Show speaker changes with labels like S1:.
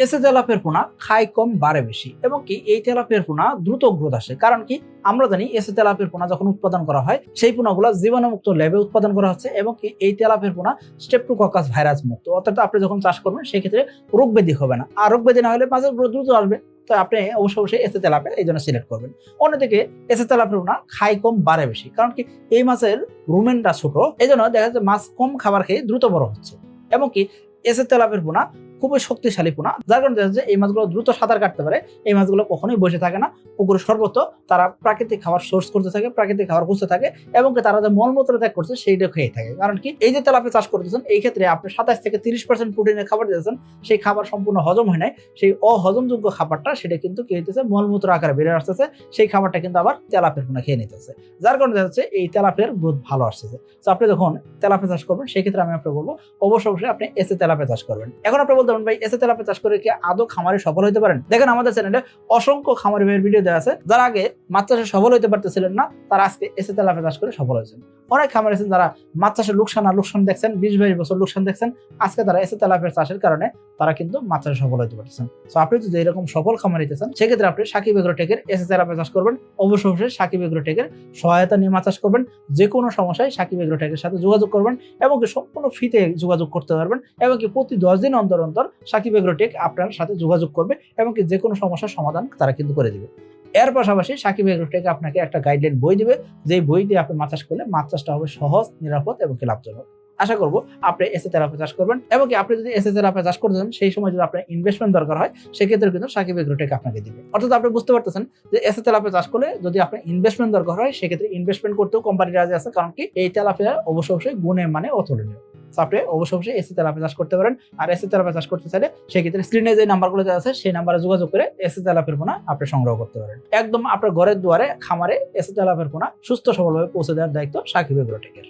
S1: এসে তেলাপিয়ার পোনা খায় কম বাড়ে বেশি এবং কি এই তেলাপিয়ার পোনা দ্রুত গ্রোথ আসে। কারণ কি আমরা জানি এসে তেলাপিয়ার পোনা যখন উৎপাদন করা হয় সেই পোনাগুলো জীবাণুমুক্ত ল্যাবে উৎপাদন করা হচ্ছে এবং কি এই তেলাপিয়ার পোনা স্ট্রেপ্টোককাস ভাইরাস মুক্ত। অর্থাৎ আপনি যখন চাষ করবেন সেই ক্ষেত্রে রোগ ব্যাধি হবে না, আর রোগ ব্যাধি না হলে মাছের গ্রোথ দ্রুত আসবে। তো আপনি অবশ্যই এসে তেলাপিয়া এই জন্য সিলেক্ট করবেন। অন্যদিকে এসে তেলাপিয়ার পোনা খায় কম বাড়ে বেশি, কারণ কি এই মাছের রুমেনটা ছোট, এই জন্য দেখা যাচ্ছে মাছ কম খাবার খেয়ে দ্রুত বড় হচ্ছে এবং কি এসে তেলাপিয়ার পোনা খুবই শক্তিশালী পোনা, যার কারণে দেখা যাচ্ছে এই মাছগুলো দ্রুত সাঁতার কাটতে পারে। এই মাছগুলো কখনোই বসে থাকে না, পুকুরে সর্বত্র তারা প্রাকৃতিক খাবার সোর্স করতে থাকে, প্রাকৃতিক খাবার খুঁজতে থাকে এবং তারা যে মলমূত্র ত্যাগ করছে সেইটা খেয়ে থাকে। কারণ কি এই যে তেলাপিয়া চাষ করতেছেন এই ক্ষেত্রে আপনি 27 থেকে 30% প্রোটিনের খাবার দিতেছেন, সেই খাবার সম্পূর্ণ হজম হয় নাই, সেই অহজমযোগ্য খাবারটা সেটা কিন্তু কি হইতেছে মলমূত্র আকারে বেড়ে আসতেছে, সেই খাবারটা কিন্তু আবার তেলাপিয়ার পোনা খেয়ে নিতেছে, যার কারণে দেখা যাচ্ছে এই তেলাপিয়ার গ্রোথ ভালো আসতেছে। তো আপনি যখন তেলাপিয়া চাষ করবেন সেই ক্ষেত্রে আমি আপনাকে বলবো অবশ্যই আপনি এসে তেলাপিয়া চাষ করবেন। এখন আপনি বলতে পারেন ভাই এসে তেলাপিয়া চাষ করে কি আদৌ খামারে সফল হতে পারেন? দেখেন আমাদের চ্যানেলে অসংখ্য খামারি ভাইয়ের ভিডিও দেওয়া আছে, যারা আগে মাছ চাষে সফল হতে পারতেছিলেন না, তারা আজকে এসে তেলাপিয়া চাষ করে সফল হয়েছেন। অনেক খামারি আছেন যারা মাছ চাষে লোকসান দেখছেন, 20-22 বছর লোকসান দেখছেন, আজকে তারা এসে তেলাপিয়া চাষের কারণে তারা কিন্তু মাছ চাষে সফল হতে পারতেছেন। তো আপনি যদি এরকম সফল খামারি হতে চান সেক্ষেত্রে আপনি সাকিব এগ্রোটেকের এসে তেলাপিয়া চাষ করবেন। অবশ্যই সাকিব এগ্রোটেকের সহায়তা নিয়ে মাছ চাষ করবেন। যে কোনো সমস্যায় সাকিব এগ্রোটেকের সাথে যোগাযোগ করবেন এবং কি সম্পূর্ণ ফ্রিতে যোগাযোগ করতে পারবেন এবং কি প্রতি 10 দিন অন্তর অন্তর সাকিব এগ্রোটেক আপনার সাথে যোগাযোগ করবে এবং কি যে কোনো সমস্যার সমাধান তারা কিন্তু করে দিবে। এর পাশাপাশি সাকিব এগ্রোটেক আপনাকে একটা গাইডলাইন বই দিবে, যে বই দিয়ে আপনি মাছ চাষ করলে মাছ চাষটা হবে সহজ, নিরাপদ এবং কি লাভজনক। আশা করবো আপনি এসে তেলাপিয়া চাষ করবেন এবং কি আপনি যদি এসে তেলাপিয়া চাষ করতে চান সেই সময় যদি আপনার ইনভেস্টমেন্ট দরকার হয় সেক্ষেত্রে কিন্তু সাকিব এগ্রোটেক আপনাকে দিবে। অর্থাৎ আপনি বুঝতে পারতেছেন যে এসে তেলাপিয়া চাষ করলে যদি আপনার ইনভেস্টমেন্ট দরকার হয় সেক্ষেত্রে ইনভেস্টমেন্ট করতেও কোম্পানি রাজি আছে, কারণ কি এই তেলাপিয়া অবশ্যই গুণে মানে অতুলনীয়। আপনি অবশ্যই এসে তেলাপিয়া চাষ করতে পারেন। আর এসে তেলাপিয়া চাষ করতে চাইলে সেক্ষেত্রে স্ক্রিনে যে নাম্বারগুলো দেওয়া আছে সেই নাম্বারে যোগাযোগ করে এসে তেলাপিয়ার পোনা আপনি সংগ্রহ করতে পারেন। একদম আপনার ঘরের দুয়ারে খামারে এসে তেলাপিয়ার পোনা সুস্থ সবলভাবে পৌঁছে দেওয়ার দায়িত্ব সাকিব এগ্রোটেকের।